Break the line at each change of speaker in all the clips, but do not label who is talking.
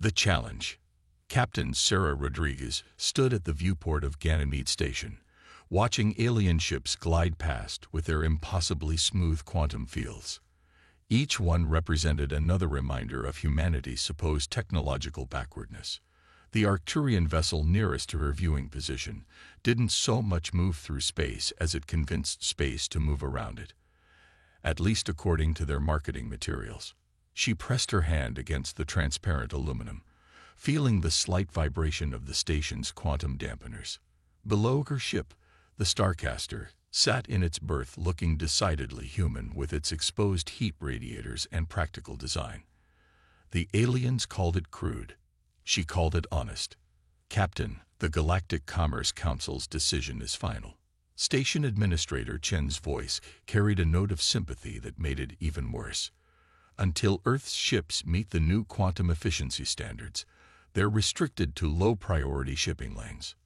The challenge. Captain Sarah Rodriguez stood at the viewport of Ganymede Station, watching alien ships glide past with their impossibly smooth quantum fields. Each one represented another reminder of humanity's supposed technological backwardness. The Arcturian vessel nearest to her viewing position didn't so much move through space as it convinced space to move around it, at least according to their marketing materials. She pressed her hand against the transparent aluminum, feeling the slight vibration of the station's quantum dampeners. Below her ship, the Starcaster sat in its berth looking decidedly human with its exposed heat radiators and practical design. The aliens called it crude. She called it honest. Captain, the Galactic Commerce Council's decision is final. Station Administrator Chen's voice carried a note of sympathy that made it even worse. Until Earth's ships meet the new quantum efficiency standards, they're restricted to low-priority shipping lanes.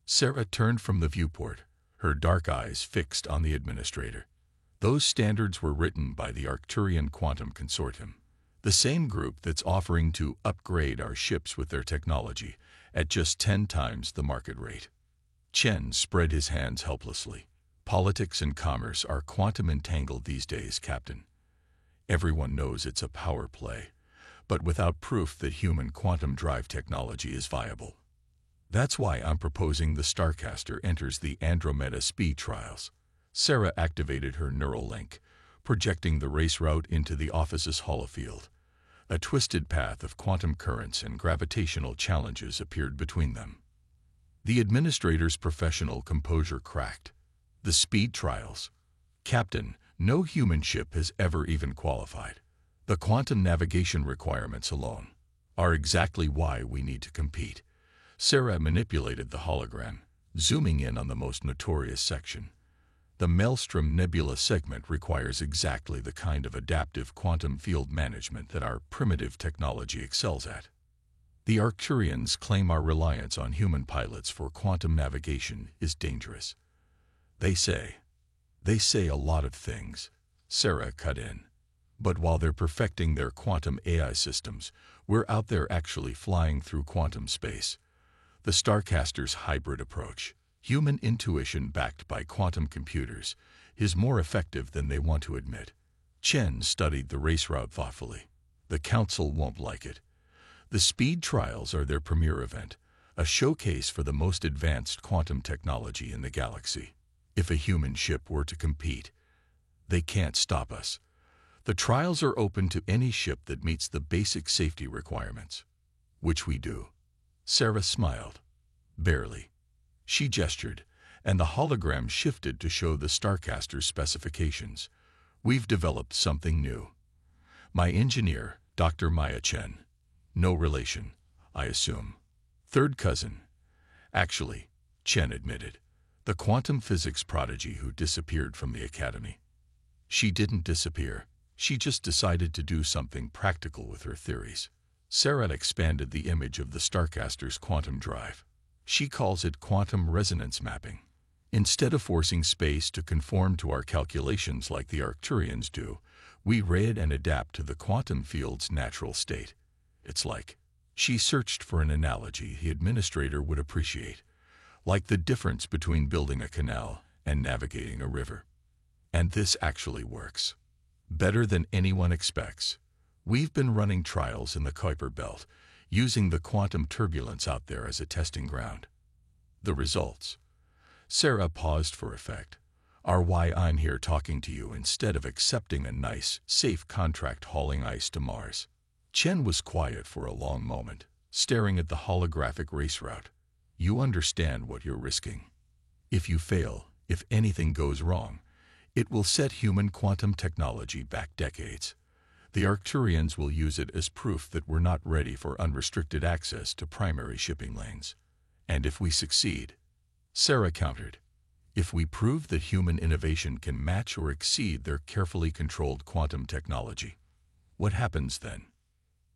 Sarah turned from the viewport, her dark eyes fixed on the administrator. Those standards were written by the Arcturian Quantum Consortium, the same group that's offering to upgrade our ships with their technology at just 10 times the market rate. Chen spread his hands helplessly. Politics and commerce are quantum entangled these days, Captain. Everyone knows it's a power play, but without proof that human quantum drive technology is viable. That's why I'm proposing the Starcaster enters the Andromeda speed trials. Sarah activated her neural link, projecting the race route into the office's holofield. A twisted path of quantum currents and gravitational challenges appeared between them. The administrator's professional composure cracked. The speed trials. Captain, no human ship has ever even qualified. The quantum navigation requirements alone are exactly why we need to compete. Sarah manipulated the hologram, zooming in on the most notorious section. The Maelstrom Nebula segment requires exactly the kind of adaptive quantum field management that our primitive technology excels at. The Arcturians claim our reliance on human pilots for quantum navigation is dangerous. They say a lot of things, Sarah cut in. But while they're perfecting their quantum AI systems, we're out there actually flying through quantum space. The Starcaster's hybrid approach, human intuition backed by quantum computers, is more effective than they want to admit. Chen studied the race route thoughtfully. The Council won't like it. The speed trials are their premier event, a showcase for the most advanced quantum technology in the galaxy. If a human ship were to compete, they can't stop us. The trials are open to any ship that meets the basic safety requirements, which we do. Sarah smiled. Barely. She gestured, and the hologram shifted to show the Starcaster's specifications. We've developed something new. My engineer, Dr. Maya Chen. No relation, I assume. Third cousin. Actually, Chen admitted. The quantum physics prodigy who disappeared from the academy. She didn't disappear. She just decided to do something practical with her theories. Sarah expanded the image of the Starcaster's quantum drive. She calls it quantum resonance mapping. Instead of forcing space to conform to our calculations like the Arcturians do, we read and adapt to the quantum field's natural state. It's like, she searched for an analogy the administrator would appreciate, like the difference between building a canal and navigating a river. And this actually works. Better than anyone expects. We've been running trials in the Kuiper Belt, using the quantum turbulence out there as a testing ground. The results. Sarah paused for effect. Are why I'm here talking to you instead of accepting a nice, safe contract hauling ice to Mars. Chen was quiet for a long moment, staring at the holographic race route. You understand what you're risking. If you fail, if anything goes wrong, it will set human quantum technology back decades. The Arcturians will use it as proof that we're not ready for unrestricted access to primary shipping lanes. And if we succeed, Sarah countered, if we prove that human innovation can match or exceed their carefully controlled quantum technology, what happens then?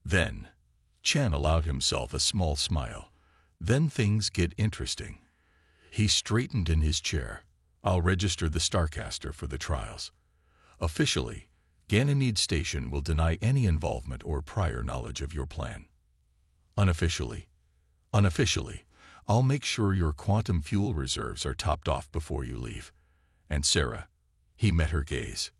Then, Chen allowed himself a small smile. Then things get interesting. He straightened in his chair. I'll register the Starcaster for the trials. Officially, Ganymede Station will deny any involvement or prior knowledge of your plan. Unofficially. Unofficially, I'll make sure your quantum fuel reserves are topped off before you leave. And Sarah, he met her gaze.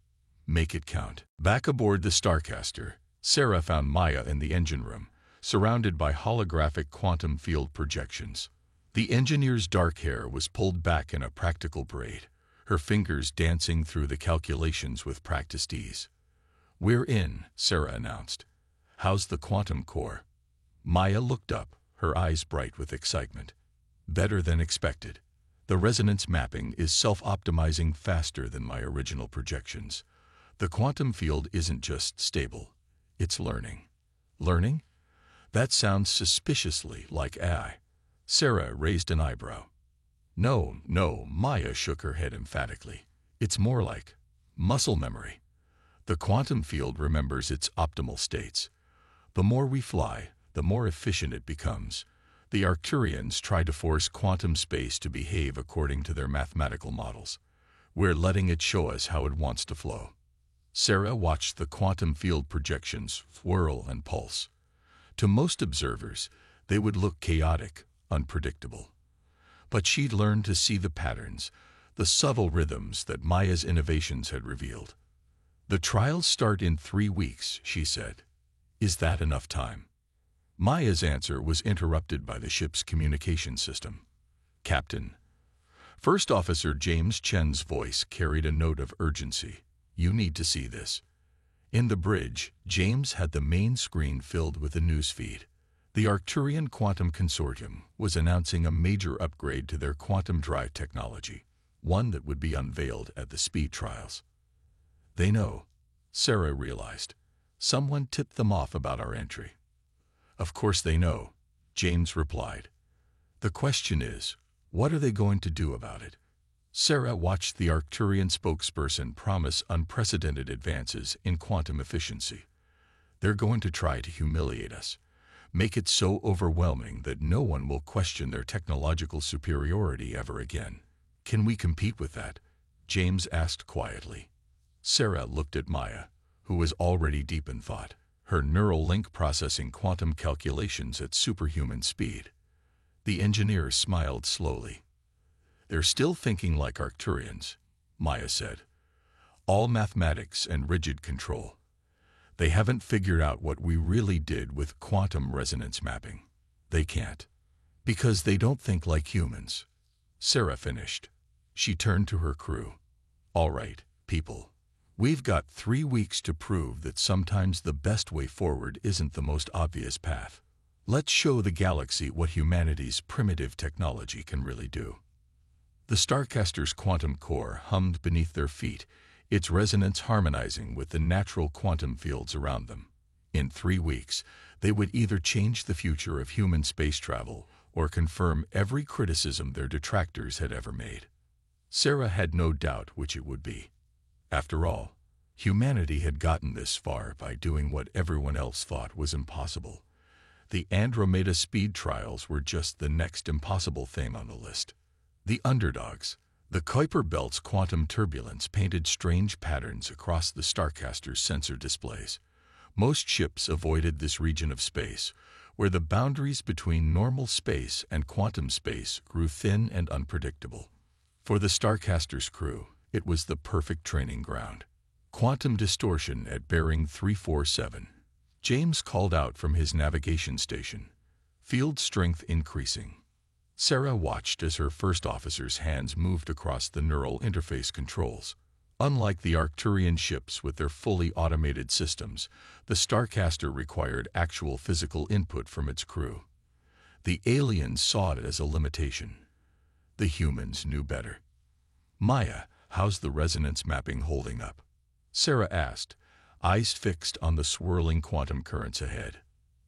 Make it count. Back aboard the Starcaster, Sarah found Maya in the engine room, surrounded by holographic quantum field projections. The engineer's dark hair was pulled back in a practical braid, her fingers dancing through the calculations with practiced ease. We're in, Sarah announced. How's the quantum core? Maya looked up, her eyes bright with excitement. Better than expected. The resonance mapping is self-optimizing faster than my original projections. The quantum field isn't just stable, it's learning. Learning? That sounds suspiciously like AI. Sarah raised an eyebrow. No, Maya shook her head emphatically. It's more like muscle memory. The quantum field remembers its optimal states. The more we fly, the more efficient it becomes. The Arcturians try to force quantum space to behave according to their mathematical models. We're letting it show us how it wants to flow. Sarah watched the quantum field projections whirl and pulse. To most observers, they would look chaotic, unpredictable. But she'd learned to see the patterns, the subtle rhythms that Maya's innovations had revealed. The trials start in 3 weeks, she said. Is that enough time? Maya's answer was interrupted by the ship's communication system. Captain. First Officer James Chen's voice carried a note of urgency. You need to see this. In the bridge, James had the main screen filled with a news feed. The Arcturian Quantum Consortium was announcing a major upgrade to their quantum drive technology, one that would be unveiled at the speed trials. They know, Sarah realized. Someone tipped them off about our entry. Of course they know, James replied. The question is, what are they going to do about it? Sarah watched the Arcturian spokesperson promise unprecedented advances in quantum efficiency. They're going to try to humiliate us, make it so overwhelming that no one will question their technological superiority ever again. Can we compete with that? James asked quietly. Sarah looked at Maya, who was already deep in thought, her neural link processing quantum calculations at superhuman speed. The engineer smiled slowly. They're still thinking like Arcturians, Maya said. All mathematics and rigid control. They haven't figured out what we really did with quantum resonance mapping. They can't. Because they don't think like humans. Sarah finished. She turned to her crew. All right, people. We've got 3 weeks to prove that sometimes the best way forward isn't the most obvious path. Let's show the galaxy what humanity's primitive technology can really do. The Starcaster's quantum core hummed beneath their feet, its resonance harmonizing with the natural quantum fields around them. In 3 weeks, they would either change the future of human space travel or confirm every criticism their detractors had ever made. Sarah had no doubt which it would be. After all, humanity had gotten this far by doing what everyone else thought was impossible. The Andromeda speed trials were just the next impossible thing on the list. The underdogs. The Kuiper Belt's quantum turbulence painted strange patterns across the Starcaster's sensor displays. Most ships avoided this region of space, where the boundaries between normal space and quantum space grew thin and unpredictable. For the Starcaster's crew, it was the perfect training ground. Quantum distortion at bearing 347. James called out from his navigation station. Field strength increasing. Sarah watched as her first officer's hands moved across the neural interface controls. Unlike the Arcturian ships with their fully automated systems, the Starcaster required actual physical input from its crew. The aliens saw it as a limitation. The humans knew better. Maya, how's the resonance mapping holding up? Sarah asked, eyes fixed on the swirling quantum currents ahead.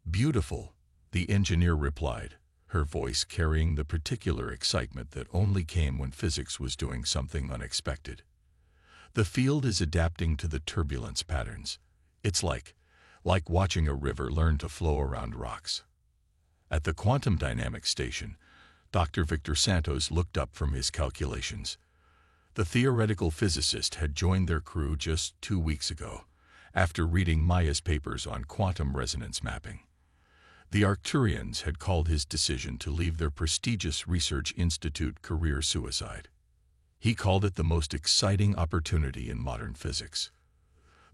Beautiful, the engineer replied, her voice carrying the particular excitement that only came when physics was doing something unexpected. The field is adapting to the turbulence patterns. It's like watching a river learn to flow around rocks. At the quantum dynamics station, Dr. Victor Santos looked up from his calculations. The theoretical physicist had joined their crew just 2 weeks ago, after reading Maya's papers on quantum resonance mapping. The Arcturians had called his decision to leave their prestigious research institute career suicide. He called it the most exciting opportunity in modern physics.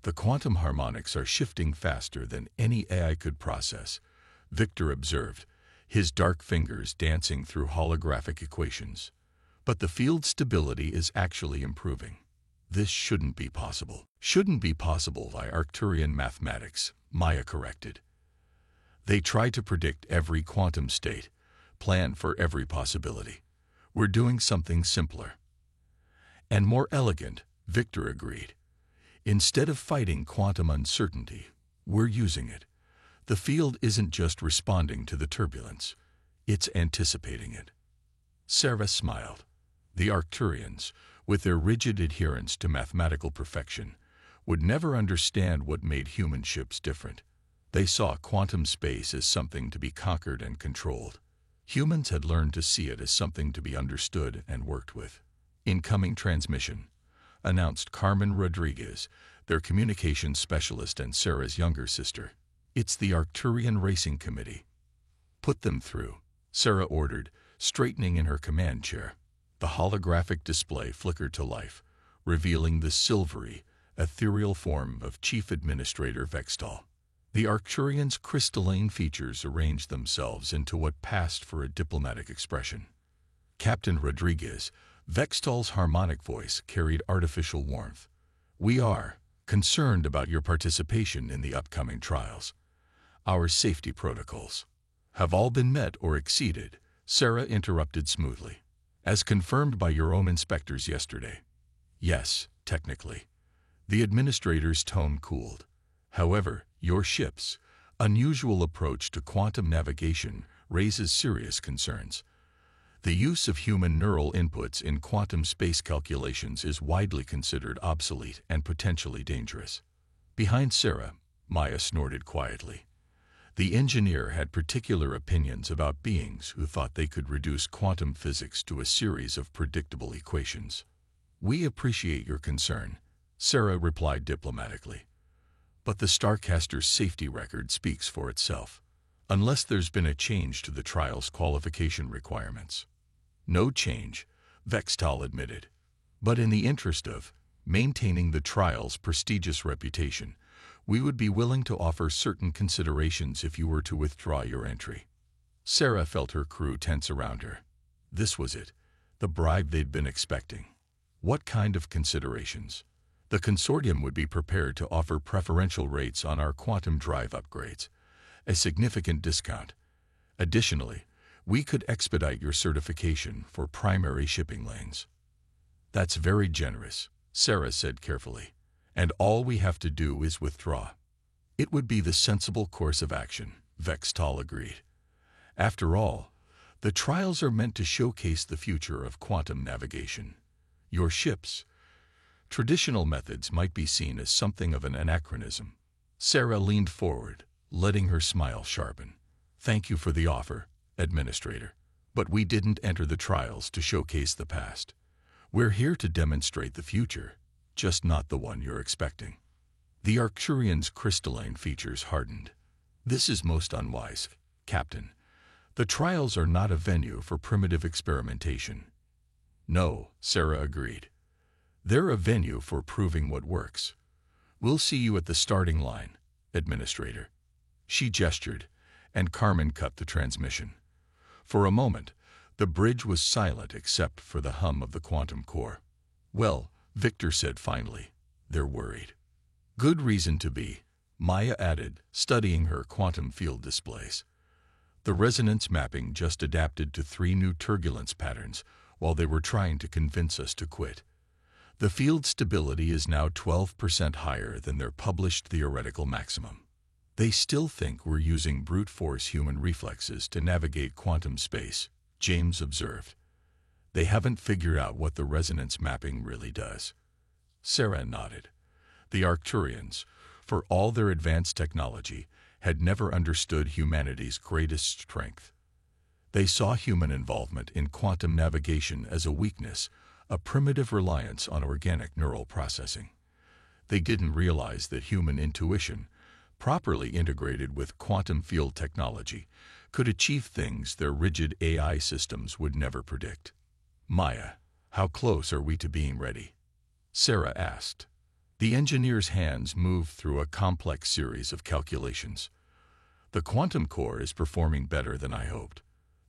The quantum harmonics are shifting faster than any AI could process, Victor observed, his dark fingers dancing through holographic equations. But the field stability is actually improving. This shouldn't be possible. Shouldn't be possible by Arcturian mathematics, Maya corrected. They try to predict every quantum state, plan for every possibility. We're doing something simpler and more elegant, Victor agreed. Instead of fighting quantum uncertainty, we're using it. The field isn't just responding to the turbulence, it's anticipating it. Sarah smiled. The Arcturians, with their rigid adherence to mathematical perfection, would never understand what made human ships different. They saw quantum space as something to be conquered and controlled. Humans had learned to see it as something to be understood and worked with. Incoming transmission, announced Carmen Rodriguez, their communications specialist and Sarah's younger sister. It's the Arcturian Racing Committee. Put them through, Sarah ordered, straightening in her command chair. The holographic display flickered to life, revealing the silvery, ethereal form of Chief Administrator Vextal. The Arcturian's crystalline features arranged themselves into what passed for a diplomatic expression. Captain Rodriguez, Vextal's harmonic voice carried artificial warmth. We are concerned about your participation in the upcoming trials. Our safety protocols have all been met or exceeded, Sarah interrupted smoothly. As confirmed by your own inspectors yesterday. Yes, technically. The administrator's tone cooled. However, your ship's unusual approach to quantum navigation raises serious concerns. The use of human neural inputs in quantum space calculations is widely considered obsolete and potentially dangerous. Behind Sarah, Maya snorted quietly. The engineer had particular opinions about beings who thought they could reduce quantum physics to a series of predictable equations. We appreciate your concern, Sarah replied diplomatically. But the Starcaster's safety record speaks for itself, unless there's been a change to the trial's qualification requirements. No change, Vextal admitted. But in the interest of maintaining the trial's prestigious reputation, we would be willing to offer certain considerations if you were to withdraw your entry. Sarah felt her crew tense around her. This was it, the bribe they'd been expecting. What kind of considerations? The consortium would be prepared to offer preferential rates on our quantum drive upgrades, a significant discount. Additionally, we could expedite your certification for primary shipping lanes. That's very generous, Sarah said carefully, and all we have to do is withdraw. It would be the sensible course of action, Vextal agreed. After all, the trials are meant to showcase the future of quantum navigation. Your ships, traditional methods might be seen as something of an anachronism. Sarah leaned forward, letting her smile sharpen. Thank you for the offer, Administrator. But we didn't enter the trials to showcase the past. We're here to demonstrate the future, just not the one you're expecting. The Arcturian's crystalline features hardened. This is most unwise, Captain. The trials are not a venue for primitive experimentation. No, Sarah agreed. They're a venue for proving what works. We'll see you at the starting line, Administrator. She gestured, and Carmen cut the transmission. For a moment, the bridge was silent except for the hum of the quantum core. Well, Victor said finally, they're worried. Good reason to be, Maya added, studying her quantum field displays. The resonance mapping just adapted to 3 new turbulence patterns while they were trying to convince us to quit. The field stability is now 12% higher than their published theoretical maximum. They still think we're using brute force human reflexes to navigate quantum space, James observed. They haven't figured out what the resonance mapping really does. Sarah nodded. The Arcturians, for all their advanced technology, had never understood humanity's greatest strength. They saw human involvement in quantum navigation as a weakness, a primitive reliance on organic neural processing. They didn't realize that human intuition, properly integrated with quantum field technology, could achieve things their rigid AI systems would never predict. Maya, how close are we to being ready? Sarah asked. The engineer's hands moved through a complex series of calculations. The quantum core is performing better than I hoped.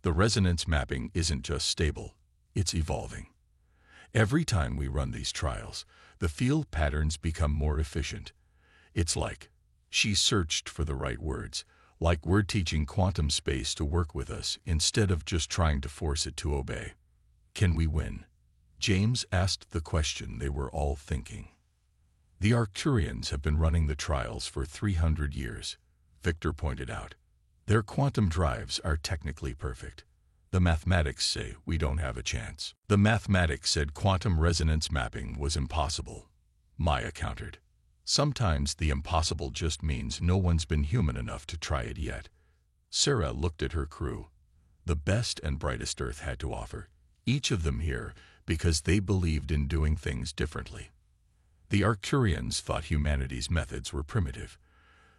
The resonance mapping isn't just stable, it's evolving. Every time we run these trials, the field patterns become more efficient. It's like, she searched for the right words, like we're teaching quantum space to work with us instead of just trying to force it to obey. Can we win? James asked the question they were all thinking. The Arcturians have been running the trials for 300 years, Victor pointed out. Their quantum drives are technically perfect. The mathematics say we don't have a chance. The mathematics said quantum resonance mapping was impossible, Maya countered. Sometimes the impossible just means no one's been human enough to try it yet. Sarah looked at her crew. The best and brightest Earth had to offer, each of them here because they believed in doing things differently. The Arcturians thought humanity's methods were primitive.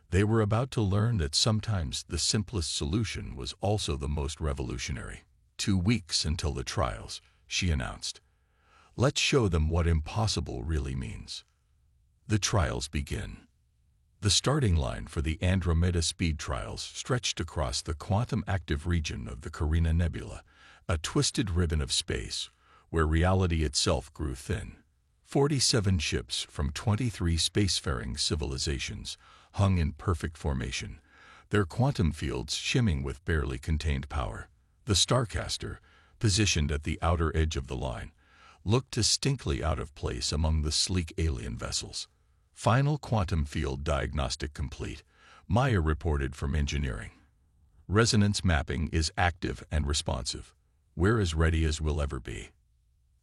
They were about to learn that sometimes the simplest solution was also the most revolutionary. 2 weeks until the trials, she announced. Let's show them what impossible really means. The trials begin. The starting line for the Andromeda speed trials stretched across the quantum-active region of the Carina Nebula, a twisted ribbon of space where reality itself grew thin. 47 ships from 23 spacefaring civilizations hung in perfect formation, their quantum fields shimming with barely contained power. The Starcaster, positioned at the outer edge of the line, looked distinctly out of place among the sleek alien vessels. Final quantum field diagnostic complete, Maya reported from engineering. Resonance mapping is active and responsive. We're as ready as we'll ever be.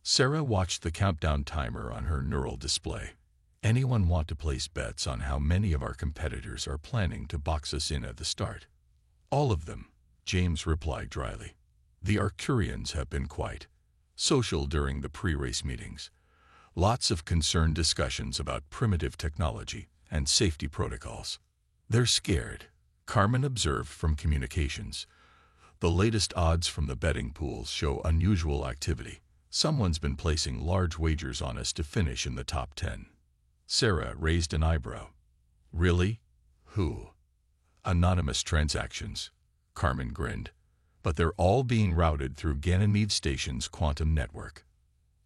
Sarah watched the countdown timer on her neural display. Anyone want to place bets on how many of our competitors are planning to box us in at the start? All of them, James replied dryly. The Arcturians have been quite social during the pre-race meetings. Lots of concerned discussions about primitive technology and safety protocols. They're scared, Carmen observed from communications. The latest odds from the betting pools show unusual activity. Someone's been placing large wagers on us to finish in the top 10. Sarah raised an eyebrow. Really? Who? Anonymous transactions, Carmen grinned. But they're all being routed through Ganymede Station's quantum network.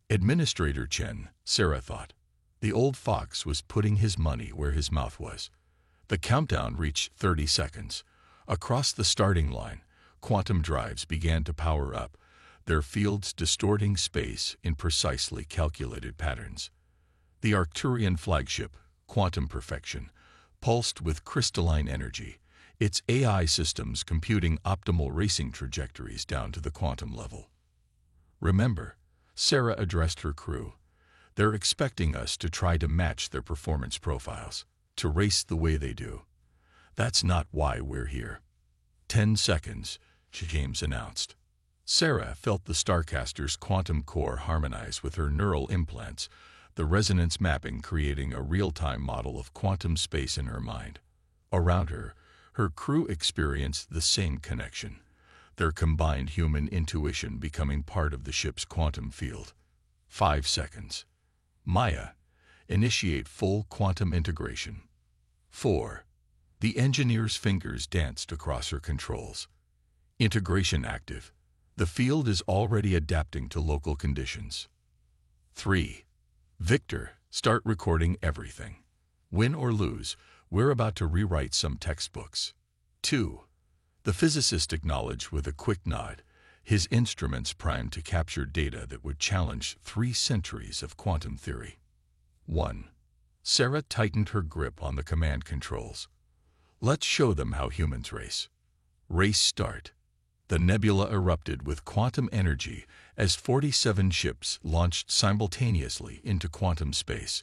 Administrator Chen, Sarah thought. The old fox was putting his money where his mouth was. The countdown reached 30 seconds. Across the starting line, quantum drives began to power up, their fields distorting space in precisely calculated patterns. The Arcturian flagship, Quantum Perfection, pulsed with crystalline energy, its AI systems computing optimal racing trajectories down to the quantum level. Remember, Sarah addressed her crew, they're expecting us to try to match their performance profiles, to race the way they do. That's not why we're here. 10 seconds, James announced. Sarah felt the Starcaster's quantum core harmonize with her neural implants, the resonance mapping creating a real-time model of quantum space in her mind. Around her, her crew experienced the same connection, their combined human intuition becoming part of the ship's quantum field. 5 seconds. Maya, initiate full quantum integration. 4. The engineer's fingers danced across her controls. Integration active. The field is already adapting to local conditions. 3. Victor, start recording everything. Win or lose, we're about to rewrite some textbooks. 2. The physicist acknowledged with a quick nod, his instruments primed to capture data that would challenge 3 centuries of quantum theory. 1. Sarah tightened her grip on the command controls. Let's show them how humans race. Race start. The nebula erupted with quantum energy as 47 ships launched simultaneously into quantum space.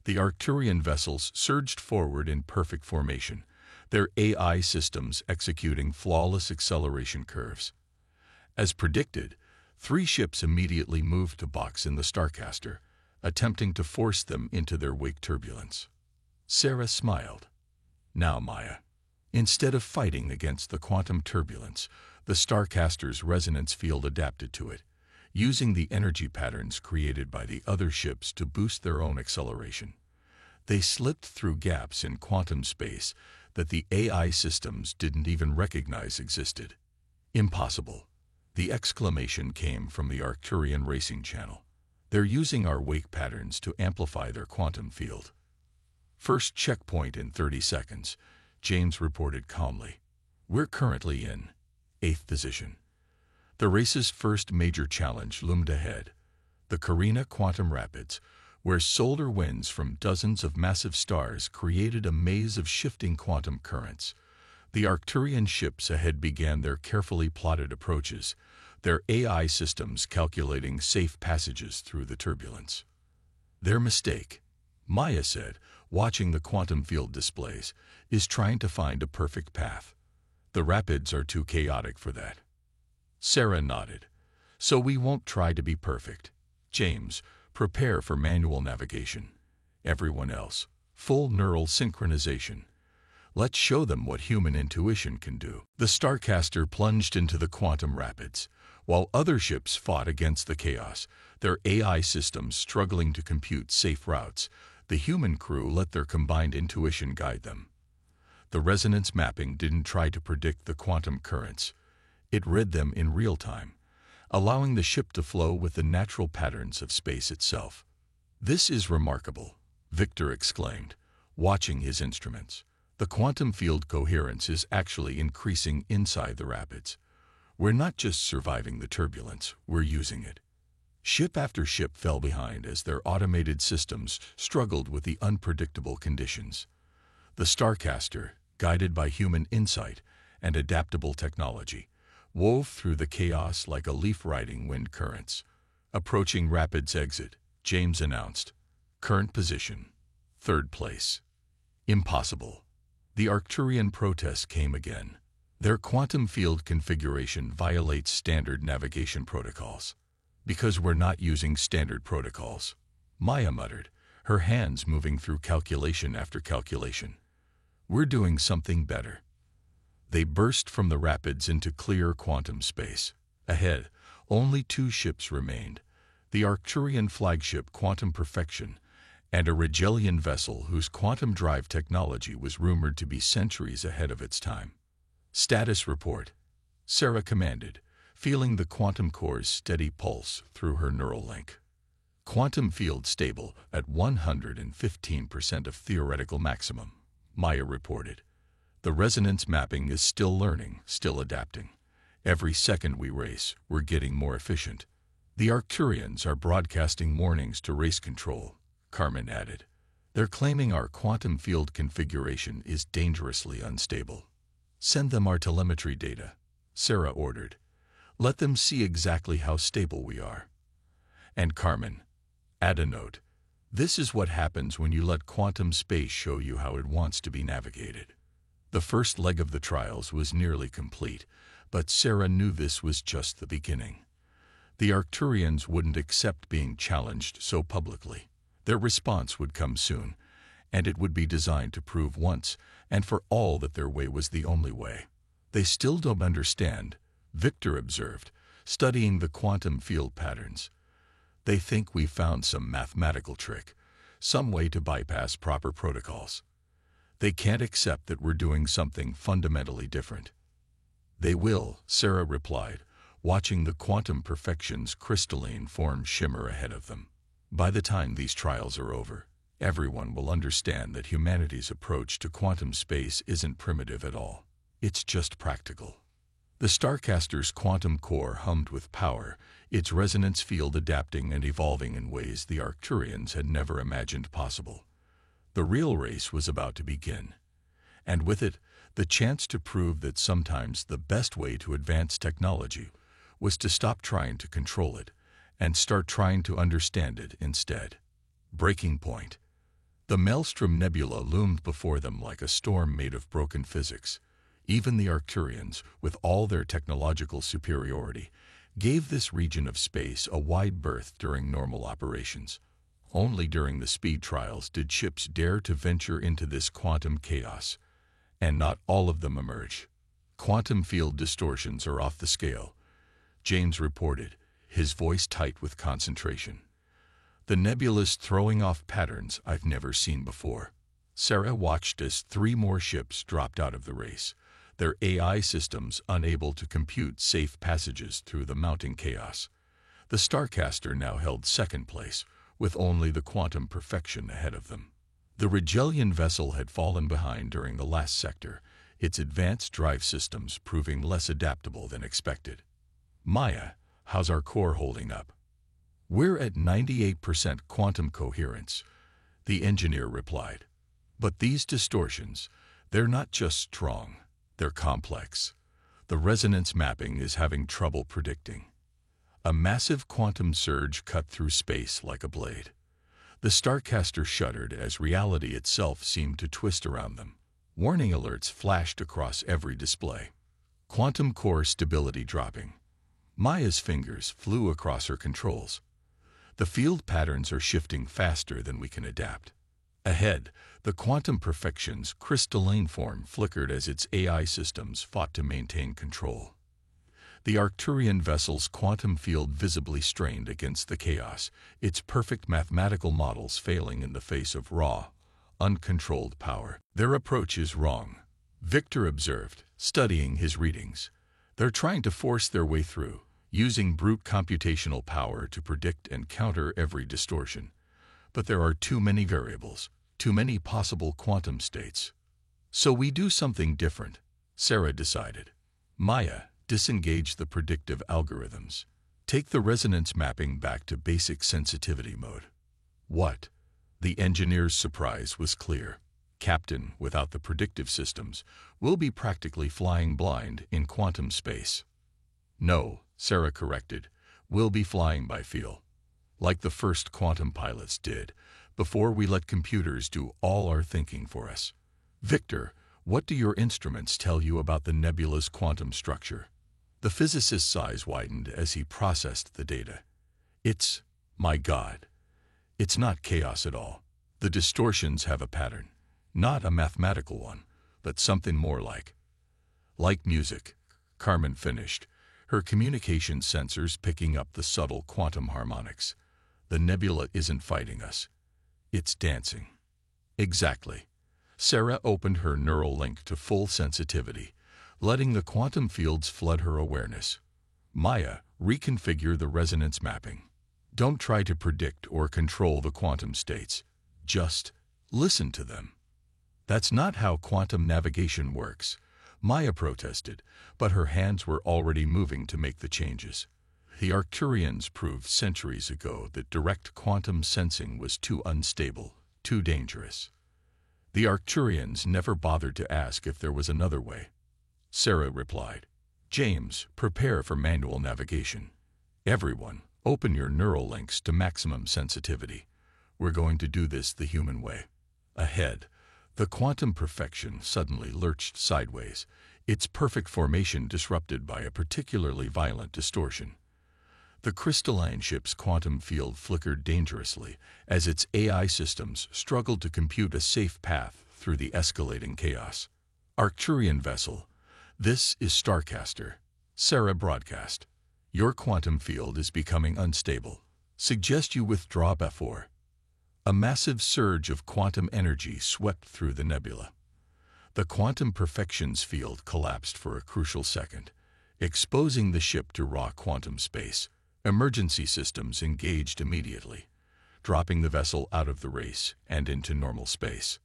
The Arcturian vessels surged forward in perfect formation, their AI systems executing flawless acceleration curves. As predicted, 3 ships immediately moved to box in the Starcaster, attempting to force them into their wake turbulence. Sarah smiled. Now, Maya, instead of fighting against the quantum turbulence, the Starcaster's resonance field adapted to it, using the energy patterns created by the other ships to boost their own acceleration. They slipped through gaps in quantum space that the AI systems didn't even recognize existed. Impossible. The exclamation came from the Arcturian Racing Channel. They're using our wake patterns to amplify their quantum field. First checkpoint in 30 seconds, James reported calmly. We're currently in 8th position. The race's first major challenge loomed ahead, the Carina Quantum Rapids, where solar winds from dozens of massive stars created a maze of shifting quantum currents. The Arcturian ships ahead began their carefully plotted approaches, their AI systems calculating safe passages through the turbulence. Their mistake, Maya said, watching the quantum field displays, is trying to find a perfect path. The rapids are too chaotic for that. Sarah nodded. So we won't try to be perfect. James, prepare for manual navigation. Everyone else, full neural synchronization. Let's show them what human intuition can do. The Starcaster plunged into the quantum rapids, while other ships fought against the chaos, their AI systems struggling to compute safe routes. The human crew let their combined intuition guide them. The resonance mapping didn't try to predict the quantum currents. It read them in real time, allowing the ship to flow with the natural patterns of space itself. This is remarkable, Victor exclaimed, watching his instruments. The quantum field coherence is actually increasing inside the rapids. We're not just surviving the turbulence, we're using it. Ship after ship fell behind as their automated systems struggled with the unpredictable conditions. The Starcaster, guided by human insight and adaptable technology, wove through the chaos like a leaf riding wind currents. Approaching rapids exit, James announced. Current position, 3rd place. Impossible. The Arcturian protest came again. Their quantum field configuration violates standard navigation protocols. Because we're not using standard protocols, Maya muttered, her hands moving through calculation after calculation. We're doing something better. They burst from the rapids into clear quantum space. Ahead, only 2 ships remained, the Arcturian flagship Quantum Perfection and a Rigelian vessel whose quantum drive technology was rumored to be centuries ahead of its time. Status report, Sarah commanded, feeling the quantum core's steady pulse through her neural link. Quantum field stable at 115% of theoretical maximum, Maya reported. The resonance mapping is still learning, still adapting. Every second we race, we're getting more efficient. The Arcturians are broadcasting warnings to race control, Carmen added. They're claiming our quantum field configuration is dangerously unstable. Send them our telemetry data, Sarah ordered. Let them see exactly how stable we are. And Carmen, add a note. This is what happens when you let quantum space show you how it wants to be navigated. The first leg of the trials was nearly complete, but Sarah knew this was just the beginning. The Arcturians wouldn't accept being challenged so publicly. Their response would come soon, and it would be designed to prove once and for all that their way was the only way. They still don't understand, Victor observed, studying the quantum field patterns. They think we found some mathematical trick, some way to bypass proper protocols. They can't accept that we're doing something fundamentally different. They will, Sarah replied, watching the Quantum Perfection's crystalline form shimmer ahead of them. By the time these trials are over, everyone will understand that humanity's approach to quantum space isn't primitive at all. It's just practical. The Starcaster's quantum core hummed with power, its resonance field adapting and evolving in ways the Arcturians had never imagined possible. The real race was about to begin, and with it, the chance to prove that sometimes the best way to advance technology was to stop trying to control it and start trying to understand it instead. Breaking point. The Maelstrom Nebula loomed before them like a storm made of broken physics. Even the Arcturians, with all their technological superiority, gave this region of space a wide berth during normal operations. Only during the speed trials did ships dare to venture into this quantum chaos. and not all of them emerge. Quantum field distortions are off the scale, James reported, his voice tight with concentration. The nebula's throwing off patterns I've never seen before. Sarah watched as 3 more ships dropped out of the race, their AI systems unable to compute safe passages through the mounting chaos. The Starcaster now held second place, with only the Quantum Perfection ahead of them. The Rigelian vessel had fallen behind during the last sector, its advanced drive systems proving less adaptable than expected. Maya, how's our core holding up? We're at 98% quantum coherence, the engineer replied. But these distortions, they're not just strong, they're complex. The resonance mapping is having trouble predicting. A massive quantum surge cut through space like a blade. The Starcaster shuddered as reality itself seemed to twist around them. Warning alerts flashed across every display. Quantum core stability dropping. Maya's fingers flew across her controls. The field patterns are shifting faster than we can adapt. Ahead, the Quantum Perfection's crystalline form flickered as its AI systems fought to maintain control. The Arcturian vessel's quantum field visibly strained against the chaos, its perfect mathematical models failing in the face of raw, uncontrolled power. Their approach is wrong, Victor observed, studying his readings. They're trying to force their way through, using brute computational power to predict and counter every distortion. But there are too many variables, too many possible quantum states. So we do something different, Sarah decided. Maya, disengage the predictive algorithms. Take the resonance mapping back to basic sensitivity mode. What? The engineer's surprise was clear. Captain, without the predictive systems, we'll be practically flying blind in quantum space. No, Sarah corrected, we'll be flying by feel. Like the first quantum pilots did, before we let computers do all our thinking for us. Victor, what do your instruments tell you about the nebula's quantum structure? The physicist's eyes widened as he processed the data. My God. It's not chaos at all. The distortions have a pattern. Not a mathematical one, but something more like music, Carmen finished, her communication sensors picking up the subtle quantum harmonics. The nebula isn't fighting us. It's dancing. Exactly. Sarah opened her neural link to full sensitivity, letting the quantum fields flood her awareness. Maya, reconfigure the resonance mapping. Don't try to predict or control the quantum states. Just listen to them. That's not how quantum navigation works, Maya protested, but her hands were already moving to make the changes. The Arcturians proved centuries ago that direct quantum sensing was too unstable, too dangerous. The Arcturians never bothered to ask if there was another way. Sarah replied, James, prepare for manual navigation. Everyone, open your neural links to maximum sensitivity. We're going to do this the human way. Ahead, the Quantum Perfection suddenly lurched sideways, its perfect formation disrupted by a particularly violent distortion. The crystalline ship's quantum field flickered dangerously as its AI systems struggled to compute a safe path through the escalating chaos. Arcturian vessel, this is Starcaster. Sarah broadcast. Your quantum field is becoming unstable. Suggest you withdraw before. A massive surge of quantum energy swept through the nebula. The Quantum Perfection's field collapsed for a crucial second, exposing the ship to raw quantum space. Emergency systems engaged immediately, dropping the vessel out of the race and into normal space.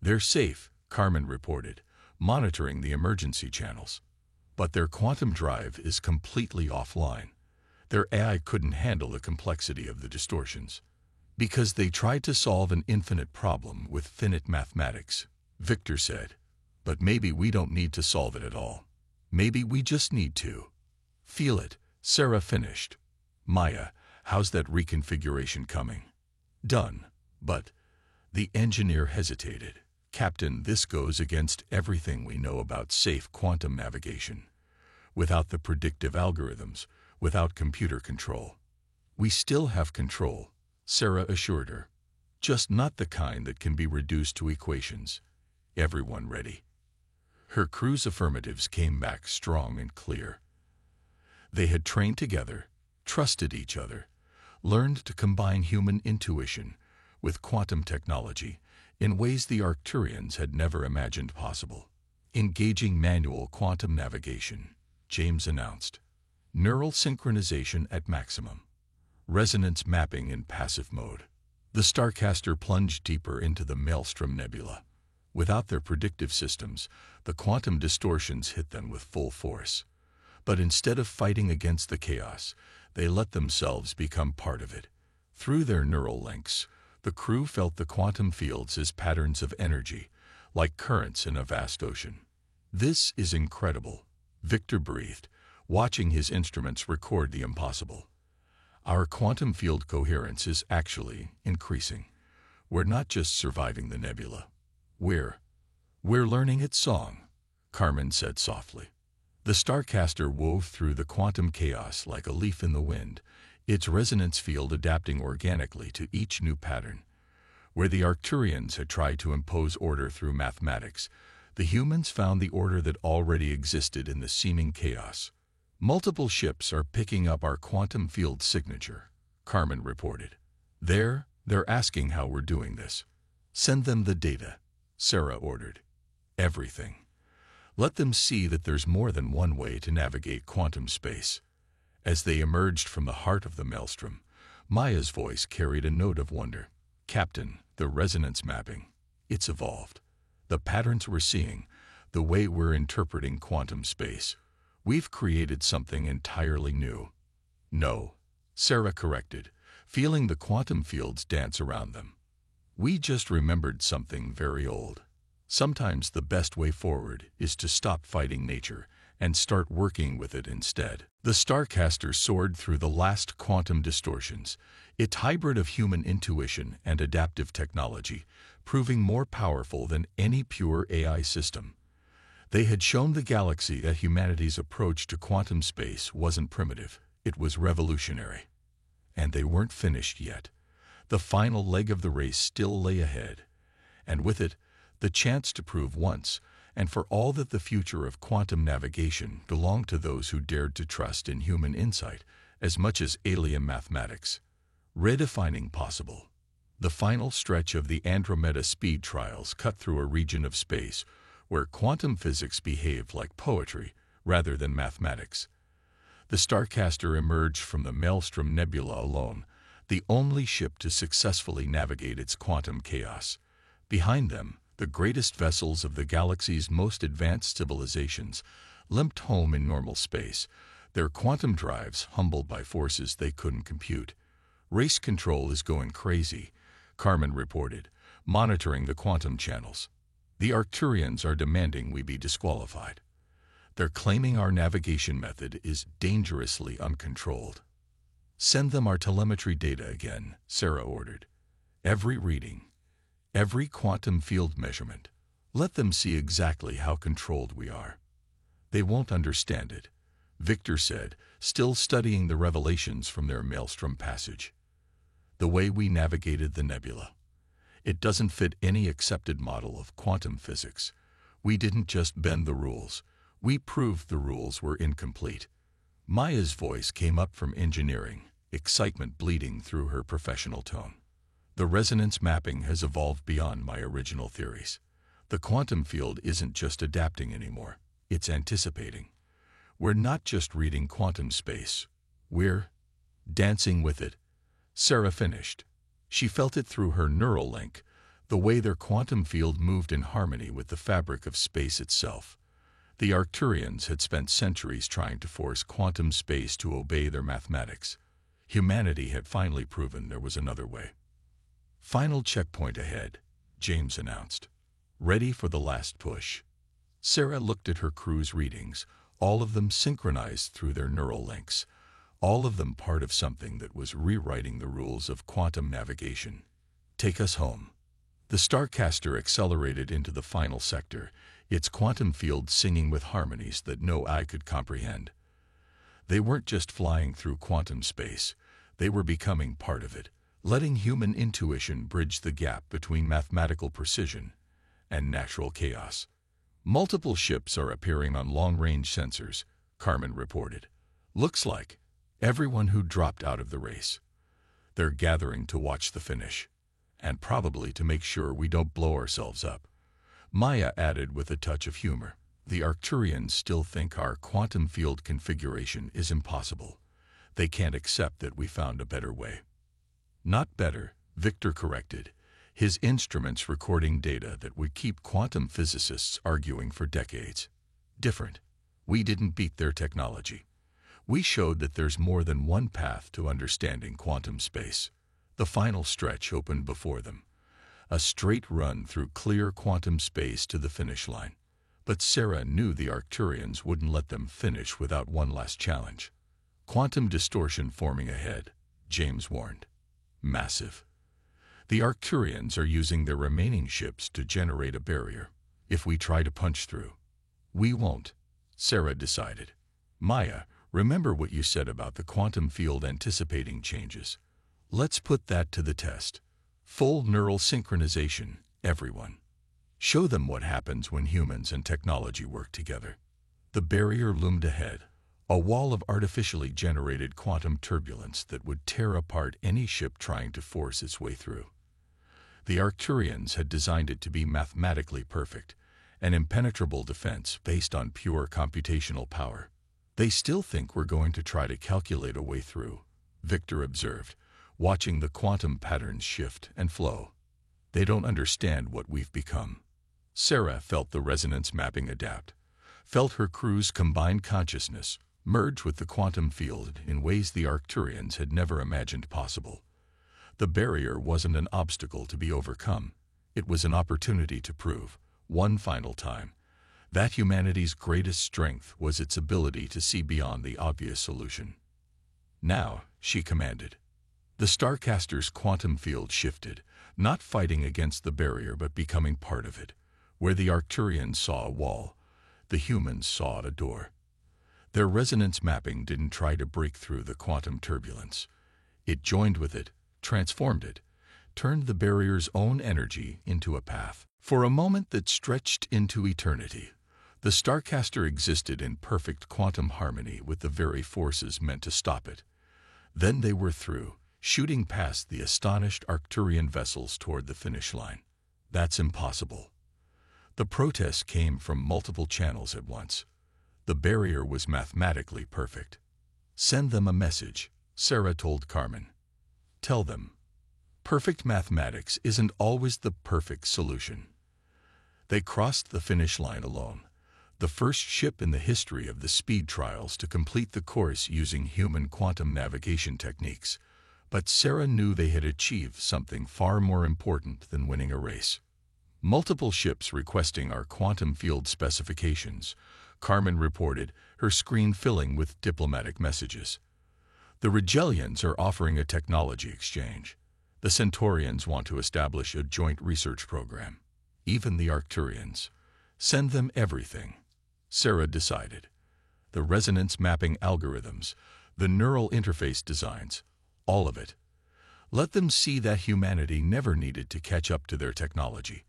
They're safe, Carmen reported, monitoring the emergency channels. But their quantum drive is completely offline. Their AI couldn't handle the complexity of the distortions. Because they tried to solve an infinite problem with finite mathematics, Victor said. But maybe we don't need to solve it at all. Maybe we just need to feel it, Sarah finished. Maya, how's that reconfiguration coming? Done. But the engineer hesitated. Captain, this goes against everything we know about safe quantum navigation. Without the predictive algorithms, without computer control. We still have control, Sarah assured her. Just not the kind that can be reduced to equations. Everyone ready? Her crew's affirmatives came back strong and clear. They had trained together, trusted each other, learned to combine human intuition with quantum technology in ways the Arcturians had never imagined possible. Engaging manual quantum navigation, James announced. Neural synchronization at maximum. Resonance mapping in passive mode. The Starcaster plunged deeper into the Maelstrom Nebula. Without their predictive systems, the quantum distortions hit them with full force. But instead of fighting against the chaos, they let themselves become part of it. Through their neural links, the crew felt the quantum fields as patterns of energy, like currents in a vast ocean. "This is incredible," Victor breathed, watching his instruments record the impossible. "Our quantum field coherence is actually increasing. We're not just surviving the nebula. We're learning its song," Carmen said softly. The Starcaster wove through the quantum chaos like a leaf in the wind, its resonance field adapting organically to each new pattern. Where the Arcturians had tried to impose order through mathematics, the humans found the order that already existed in the seeming chaos. "Multiple ships are picking up our quantum field signature," Carmen reported. They're asking how we're doing this." "Send them the data," Sarah ordered. "Everything. Let them see that there's more than one way to navigate quantum space." As they emerged from the heart of the maelstrom, Maya's voice carried a note of wonder. "Captain, the resonance mapping, it's evolved. The patterns we're seeing, the way we're interpreting quantum space. We've created something entirely new." "No," Sarah corrected, feeling the quantum fields dance around them. "We just remembered something very old. Sometimes the best way forward is to stop fighting nature and start working with it instead." The Starcaster soared through the last quantum distortions, its hybrid of human intuition and adaptive technology, proving more powerful than any pure AI system. They had shown the galaxy that humanity's approach to quantum space wasn't primitive, it was revolutionary. And they weren't finished yet. The final leg of the race still lay ahead, and with it, the chance to prove once and for all that the future of quantum navigation belonged to those who dared to trust in human insight as much as alien mathematics. Redefining possible. The final stretch of the Andromeda speed trials cut through a region of space where quantum physics behaved like poetry rather than mathematics. The Starcaster emerged from the Maelstrom Nebula alone, the only ship to successfully navigate its quantum chaos. Behind them, the greatest vessels of the galaxy's most advanced civilizations limped home in normal space, their quantum drives humbled by forces they couldn't compute. "Race control is going crazy," Carmen reported, monitoring the quantum channels. "The Arcturians are demanding we be disqualified. They're claiming our navigation method is dangerously uncontrolled." "Send them our telemetry data again," Sarah ordered. "Every reading, every quantum field measurement. Let them see exactly how controlled we are." "They won't understand it," Victor said, still studying the revelations from their maelstrom passage. "The way we navigated the nebula. It doesn't fit any accepted model of quantum physics. We didn't just bend the rules. We proved the rules were incomplete." Maya's voice came up from engineering, excitement bleeding through her professional tone. "The resonance mapping has evolved beyond my original theories. The quantum field isn't just adapting anymore, it's anticipating. We're not just reading quantum space. We're dancing with it." Sarah finished. She felt it through her neural link, the way their quantum field moved in harmony with the fabric of space itself. The Arcturians had spent centuries trying to force quantum space to obey their mathematics. Humanity had finally proven there was another way. "Final checkpoint ahead," James announced. "Ready for the last push." Sarah looked at her crew's readings, all of them synchronized through their neural links, all of them part of something that was rewriting the rules of quantum navigation. "Take us home." The Starcaster accelerated into the final sector, its quantum field singing with harmonies that no eye could comprehend. They weren't just flying through quantum space, they were becoming part of it, letting human intuition bridge the gap between mathematical precision and natural chaos. Multiple ships are appearing on long-range sensors, Carmen reported. Looks like everyone who dropped out of the race. They're gathering to watch the finish, and probably to make sure we don't blow ourselves up. Maya added with a touch of humor. The Arcturians still think our quantum field configuration is impossible. They can't accept that we found a better way. Not better, Victor corrected, his instruments recording data that would keep quantum physicists arguing for decades. Different. We didn't beat their technology. We showed that there's more than one path to understanding quantum space. The final stretch opened before them. A straight run through clear quantum space to the finish line. But Sarah knew the Arcturians wouldn't let them finish without one last challenge. Quantum distortion forming ahead, James warned. Massive. The Arcturians are using their remaining ships to generate a barrier. If we try to punch through, we won't, Sarah decided. Maya, remember what you said about the quantum field anticipating changes. Let's put that to the test. Full neural synchronization, everyone. Show them what happens when humans and technology work together. The barrier loomed ahead, a wall of artificially generated quantum turbulence that would tear apart any ship trying to force its way through. The Arcturians had designed it to be mathematically perfect, an impenetrable defense based on pure computational power. They still think we're going to try to calculate a way through, Victor observed, watching the quantum patterns shift and flow. They don't understand what we've become. Sarah felt the resonance mapping adapt, felt her crew's combined consciousness merge with the quantum field in ways the Arcturians had never imagined possible. The barrier wasn't an obstacle to be overcome. It was an opportunity to prove, one final time, that humanity's greatest strength was its ability to see beyond the obvious solution. Now, she commanded. The Starcaster's quantum field shifted, not fighting against the barrier but becoming part of it. Where the Arcturians saw a wall, the humans saw a door. Their resonance mapping didn't try to break through the quantum turbulence. It joined with it, transformed it, turned the barrier's own energy into a path. For a moment that stretched into eternity, the Starcaster existed in perfect quantum harmony with the very forces meant to stop it. Then they were through, shooting past the astonished Arcturian vessels toward the finish line. That's impossible. The protest came from multiple channels at once. The barrier was mathematically perfect. Send them a message, Sarah told Carmen. Tell them, perfect mathematics isn't always the perfect solution. They crossed the finish line alone, the first ship in the history of the speed trials to complete the course using human quantum navigation techniques. But Sarah knew they had achieved something far more important than winning a race. Multiple ships requesting our quantum field specifications, Carmen reported, her screen filling with diplomatic messages. The Rigelians are offering a technology exchange. The Centaurians want to establish a joint research program. Even the Arcturians. Send them everything, Sarah decided. The resonance mapping algorithms, the neural interface designs, all of it. Let them see that humanity never needed to catch up to their technology.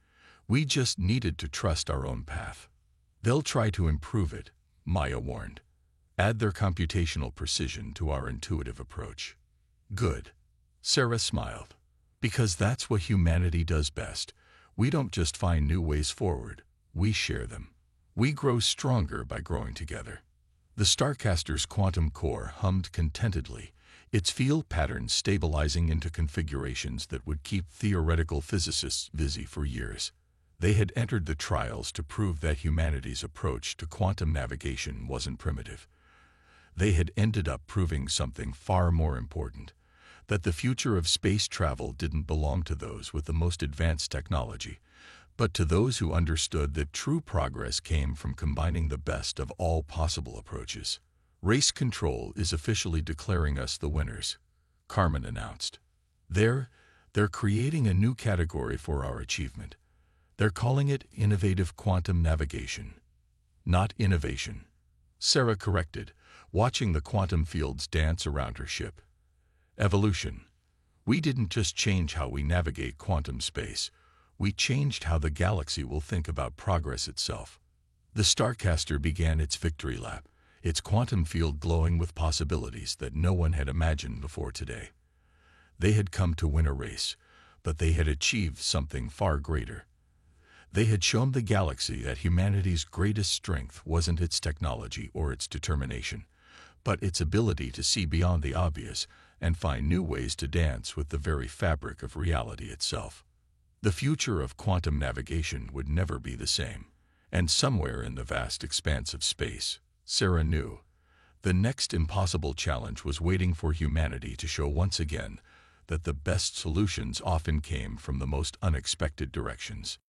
We just needed to trust our own path. They'll try to improve it, Maya warned. Add their computational precision to our intuitive approach. Good. Sarah smiled. Because that's what humanity does best. We don't just find new ways forward, we share them. We grow stronger by growing together. The Starcaster's quantum core hummed contentedly, its field patterns stabilizing into configurations that would keep theoretical physicists busy for years. They had entered the trials to prove that humanity's approach to quantum navigation wasn't primitive. They had ended up proving something far more important, that the future of space travel didn't belong to those with the most advanced technology, but to those who understood that true progress came from combining the best of all possible approaches. Race Control is officially declaring us the winners, Carmen announced. They're creating a new category for our achievement. They're calling it Innovative Quantum Navigation. Not innovation, Sarah corrected, watching the quantum fields dance around her ship. Evolution. We didn't just change how we navigate quantum space. We changed how the galaxy will think about progress itself. The Starcaster began its victory lap, its quantum field glowing with possibilities that no one had imagined before today. They had come to win a race, but they had achieved something far greater. They had shown the galaxy that humanity's greatest strength wasn't its technology or its determination, but its ability to see beyond the obvious and find new ways to dance with the very fabric of reality itself. The future of quantum navigation would never be the same, and somewhere in the vast expanse of space, Sarah knew, the next impossible challenge was waiting for humanity to show once again that the best solutions often came from the most unexpected directions.